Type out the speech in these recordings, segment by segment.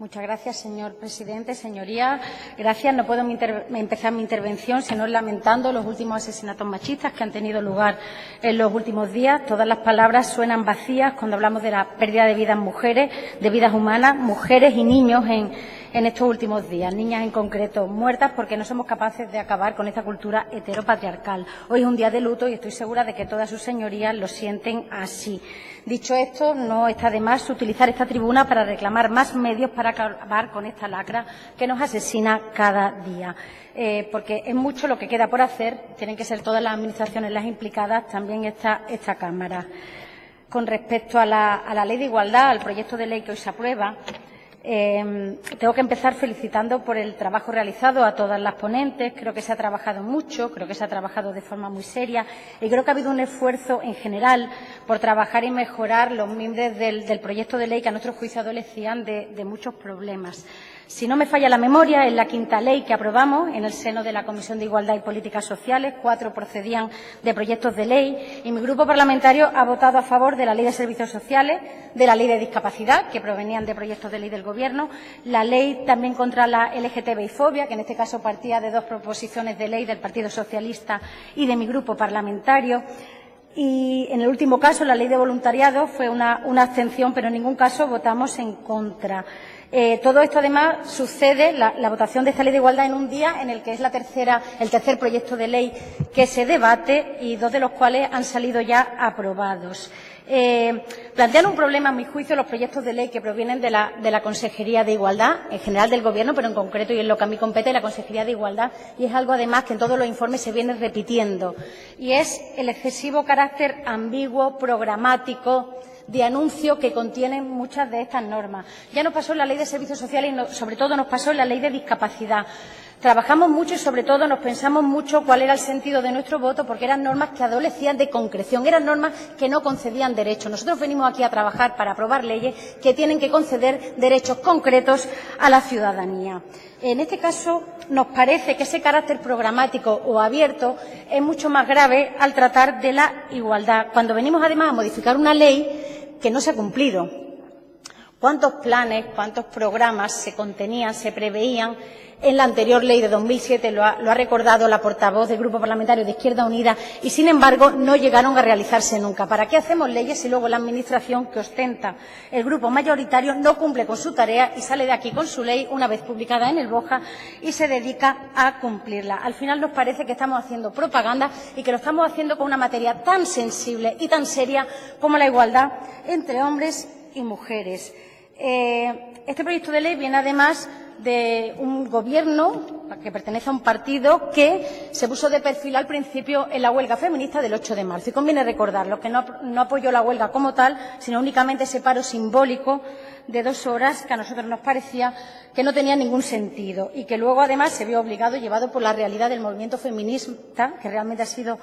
Muchas gracias, señor presidente. Señorías, gracias. No puedo empezar mi intervención sino lamentando los últimos asesinatos machistas que han tenido lugar en los últimos días. Todas las palabras suenan vacías cuando hablamos de la pérdida de vidas mujeres, de vidas humanas, mujeres y niños en estos últimos días, niñas en concreto muertas porque no somos capaces de acabar con esta cultura heteropatriarcal. Hoy es un día de luto y estoy segura de que todas sus señorías lo sienten así. Dicho esto, no está de más utilizar esta tribuna para reclamar más medios para acabar con esta lacra que nos asesina cada día. Porque es mucho lo que queda por hacer, tienen que ser todas las administraciones las implicadas, también esta Cámara. Con respecto a la Ley de Igualdad, al proyecto de ley que hoy se aprueba, tengo que empezar felicitando por el trabajo realizado a todas las ponentes. Creo que se ha trabajado mucho, creo que se ha trabajado de forma muy seria y creo que ha habido un esfuerzo en general por trabajar y mejorar los mimbres del proyecto de ley que a nuestro juicio adolecían de muchos problemas. Si no me falla la memoria, es la quinta ley que aprobamos en el seno de la Comisión de Igualdad y Políticas Sociales. 4 procedían de proyectos de ley y mi grupo parlamentario ha votado a favor de la Ley de Servicios Sociales, de la Ley de Discapacidad, que provenían de proyectos de ley del Gobierno, la Ley también contra la LGTBI-fobia, que en este caso partía de 2 proposiciones de ley del Partido Socialista y de mi grupo parlamentario. Y en el último caso, la Ley de Voluntariado, fue una abstención, pero en ningún caso votamos en contra. Todo esto, además, sucede, la votación de esta Ley de Igualdad, en un día en el que es el tercer proyecto de ley que se debate y 2 de los cuales han salido ya aprobados. Plantean un problema, a mi juicio, los proyectos de ley que provienen de la Consejería de Igualdad, en general del Gobierno, pero en concreto, y en lo que a mí compete, la Consejería de Igualdad, y es algo, además, que en todos los informes se viene repitiendo, y es el excesivo carácter ambiguo, programático, de anuncio que contienen muchas de estas normas. Ya nos pasó en la Ley de Servicios Sociales y, sobre todo, nos pasó en la Ley de Discapacidad. Trabajamos mucho y, sobre todo, nos pensamos mucho cuál era el sentido de nuestro voto, porque eran normas que adolecían de concreción, eran normas que no concedían derechos. Nosotros venimos aquí a trabajar para aprobar leyes que tienen que conceder derechos concretos a la ciudadanía. En este caso, nos parece que ese carácter programático o abierto es mucho más grave al tratar de la igualdad, cuando venimos, además, a modificar una ley que no se ha cumplido. ¿Cuántos planes, cuántos programas se contenían, se preveían en la anterior ley de 2007? Lo ha recordado la portavoz del Grupo Parlamentario de Izquierda Unida y, sin embargo, no llegaron a realizarse nunca. ¿Para qué hacemos leyes si luego la Administración que ostenta el grupo mayoritario no cumple con su tarea y sale de aquí con su ley una vez publicada en el BOJA y se dedica a cumplirla? Al final nos parece que estamos haciendo propaganda y que lo estamos haciendo con una materia tan sensible y tan seria como la igualdad entre hombres y mujeres. Este proyecto de ley viene, además, de un Gobierno que pertenece a un partido que se puso de perfil al principio en la huelga feminista del 8 de marzo. Y conviene recordarlo, que no apoyó la huelga como tal, sino únicamente ese paro simbólico de 2 horas que a nosotros nos parecía que no tenía ningún sentido y que luego, además, se vio obligado y llevado por la realidad del movimiento feminista, que realmente ha sido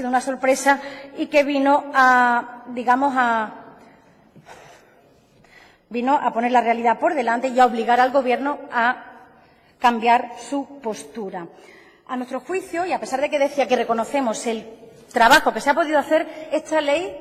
una sorpresa y que vino a poner la realidad por delante y a obligar al Gobierno a cambiar su postura. A nuestro juicio, y a pesar de que decía que reconocemos el trabajo que se ha podido hacer, esta ley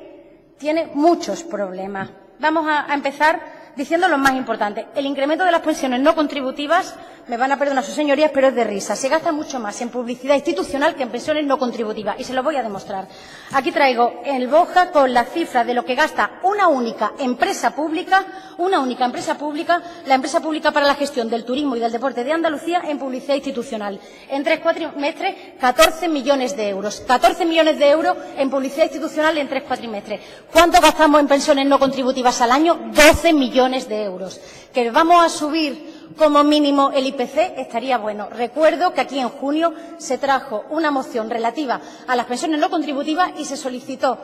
tiene muchos problemas. Vamos a empezar diciendo lo más importante. El incremento de las pensiones no contributivas, me van a perdonar sus señorías, pero es de risa. Se gasta mucho más en publicidad institucional que en pensiones no contributivas, y se lo voy a demostrar. Aquí traigo el BOJA con la cifra de lo que gasta una única empresa pública, la empresa pública para la gestión del turismo y del deporte de Andalucía, en publicidad institucional. En 3 cuatrimestres, 14 millones de euros. 14 millones de euros en publicidad institucional en 3 cuatrimestres. ¿Cuánto gastamos en pensiones no contributivas al año? 12 millones de euros. ¿Que vamos a subir como mínimo el IPC? Estaría bueno. Recuerdo que aquí en junio se trajo una moción relativa a las pensiones no contributivas y se solicitó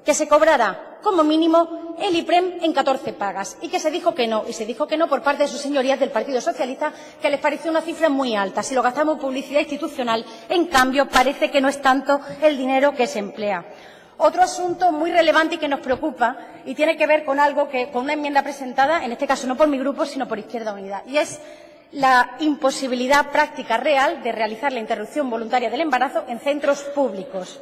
que se cobrara como mínimo el IPREM en 14 pagas y que se dijo que no. Y se dijo que no por parte de sus señorías del Partido Socialista, que les pareció una cifra muy alta. Si lo gastamos en publicidad institucional, en cambio, parece que no es tanto el dinero que se emplea. Otro asunto muy relevante y que nos preocupa y tiene que ver con con una enmienda presentada, en este caso no por mi grupo, sino por Izquierda Unida, y es la imposibilidad práctica real de realizar la interrupción voluntaria del embarazo en centros públicos.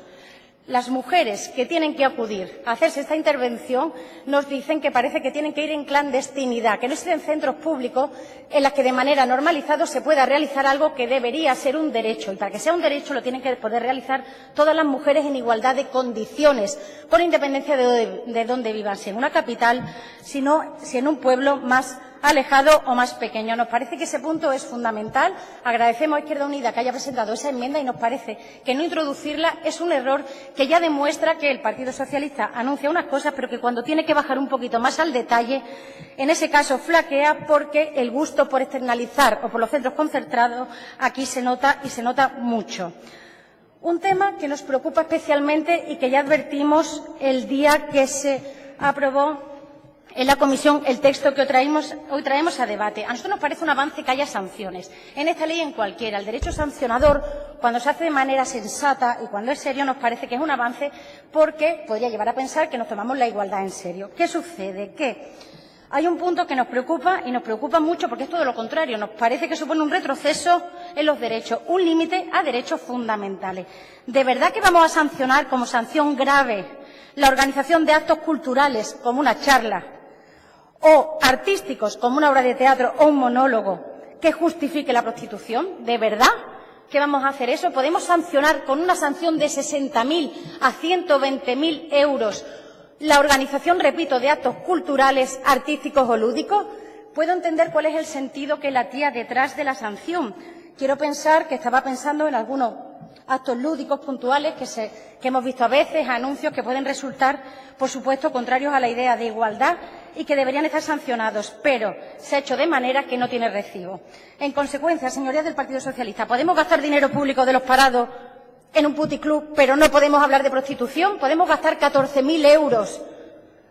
Las mujeres que tienen que acudir a hacerse esta intervención nos dicen que parece que tienen que ir en clandestinidad, que no existen centros públicos en los que de manera normalizada se pueda realizar algo que debería ser un derecho. Y para que sea un derecho lo tienen que poder realizar todas las mujeres en igualdad de condiciones, con independencia de dónde vivan, si en una capital, si en un pueblo más alejado o más pequeño. Nos parece que ese punto es fundamental. Agradecemos a Izquierda Unida que haya presentado esa enmienda y nos parece que no introducirla es un error que ya demuestra que el Partido Socialista anuncia unas cosas, pero que cuando tiene que bajar un poquito más al detalle, en ese caso flaquea, porque el gusto por externalizar o por los centros concertados aquí se nota y se nota mucho. Un tema que nos preocupa especialmente y que ya advertimos el día que se aprobó en la comisión el texto que hoy traemos a debate. A nosotros nos parece un avance que haya sanciones, en esta ley y en cualquiera. El derecho sancionador, cuando se hace de manera sensata y cuando es serio, nos parece que es un avance porque podría llevar a pensar que nos tomamos la igualdad en serio. ¿Qué sucede? Que hay un punto que nos preocupa y nos preocupa mucho porque es todo lo contrario. Nos parece que supone un retroceso en los derechos, un límite a derechos fundamentales. ¿De verdad que vamos a sancionar como sanción grave la organización de actos culturales como una charla o artísticos como una obra de teatro o un monólogo que justifique la prostitución? ¿De verdad que vamos a hacer eso? ¿Podemos sancionar con una sanción de 60.000 a 120.000 euros la organización, repito, de actos culturales, artísticos o lúdicos? Puedo entender cuál es el sentido que latía detrás de la sanción. Quiero pensar que estaba pensando en algunos actos lúdicos puntuales que hemos visto a veces, anuncios que pueden resultar, por supuesto, contrarios a la idea de igualdad y que deberían estar sancionados, pero se ha hecho de manera que no tiene recibo. En consecuencia, señorías del Partido Socialista, ¿podemos gastar dinero público de los parados en un puticlub, pero no podemos hablar de prostitución? ¿Podemos gastar 14.000 euros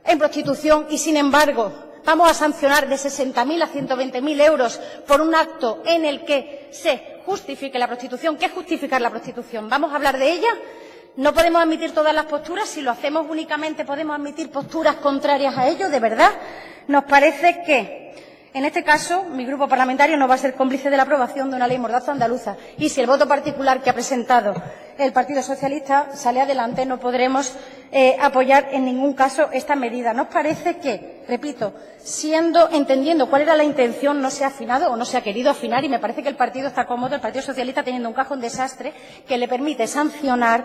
en prostitución y, sin embargo, vamos a sancionar de 60.000 a 120.000 euros por un acto en el que se justifique la prostitución? ¿Qué es justificar la prostitución? ¿Vamos a hablar de ella? ¿No podemos admitir todas las posturas? Si lo hacemos únicamente, ¿podemos admitir posturas contrarias a ello? ¿De verdad? Nos parece que, en este caso, mi grupo parlamentario no va a ser cómplice de la aprobación de una ley mordaza andaluza. Y si el voto particular que ha presentado el Partido Socialista sale adelante, no podremos apoyar en ningún caso esta medida. Nos parece que, repito, entendiendo cuál era la intención, no se ha afinado o no se ha querido afinar, y me parece que el partido está cómodo, el Partido Socialista, teniendo un cajón desastre que le permite sancionar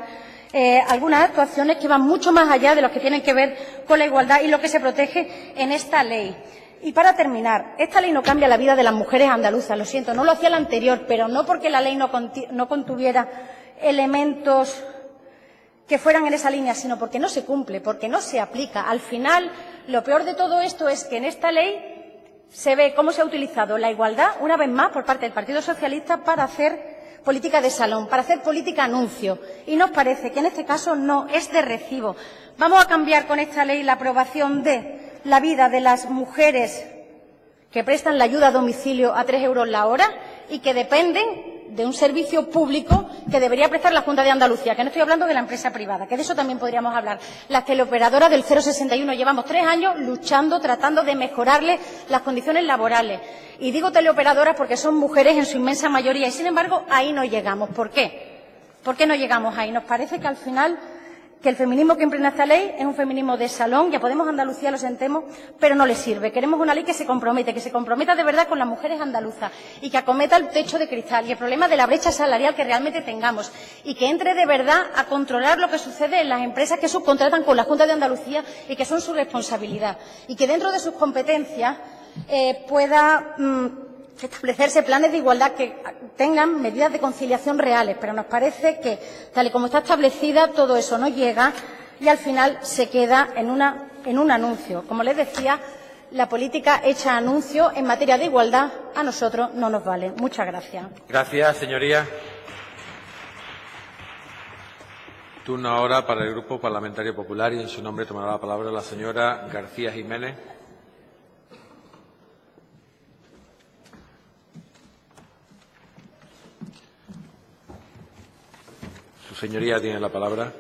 algunas actuaciones que van mucho más allá de lo que tienen que ver con la igualdad y lo que se protege en esta ley. Y para terminar, esta ley no cambia la vida de las mujeres andaluzas, lo siento, no lo hacía la anterior, pero no porque la ley no contuviera elementos que fueran en esa línea, sino porque no se cumple, porque no se aplica. Al final, lo peor de todo esto es que en esta ley se ve cómo se ha utilizado la igualdad, una vez más, por parte del Partido Socialista para hacer política de salón, para hacer política anuncio. Y nos parece que en este caso no es de recibo. Vamos a cambiar con esta ley la aprobación de la vida de las mujeres que prestan la ayuda a domicilio a 3 euros la hora y que dependen de un servicio público que debería prestar la Junta de Andalucía, que no estoy hablando de la empresa privada, que de eso también podríamos hablar. Las teleoperadoras del 061 llevamos 3 años luchando, tratando de mejorarles las condiciones laborales. Y digo teleoperadoras porque son mujeres en su inmensa mayoría y, sin embargo, ahí no llegamos. ¿Por qué? ¿Por qué no llegamos ahí? Nos parece que al final que el feminismo que impregna esta ley es un feminismo de salón, ya Podemos Andalucía lo sentemos, pero no le sirve. Queremos una ley que se comprometa de verdad con las mujeres andaluzas y que acometa el techo de cristal y el problema de la brecha salarial que realmente tengamos y que entre de verdad a controlar lo que sucede en las empresas que subcontratan con la Junta de Andalucía y que son su responsabilidad y que dentro de sus competencias pueda establecerse planes de igualdad que tengan medidas de conciliación reales, pero nos parece que, tal y como está establecida, todo eso no llega y al final se queda en un anuncio. Como les decía, la política hecha anuncio en materia de igualdad a nosotros no nos vale. Muchas gracias. Gracias, señoría. Turno ahora para el Grupo Parlamentario Popular y en su nombre tomará la palabra la señora García Jiménez. Su señoría tiene la palabra.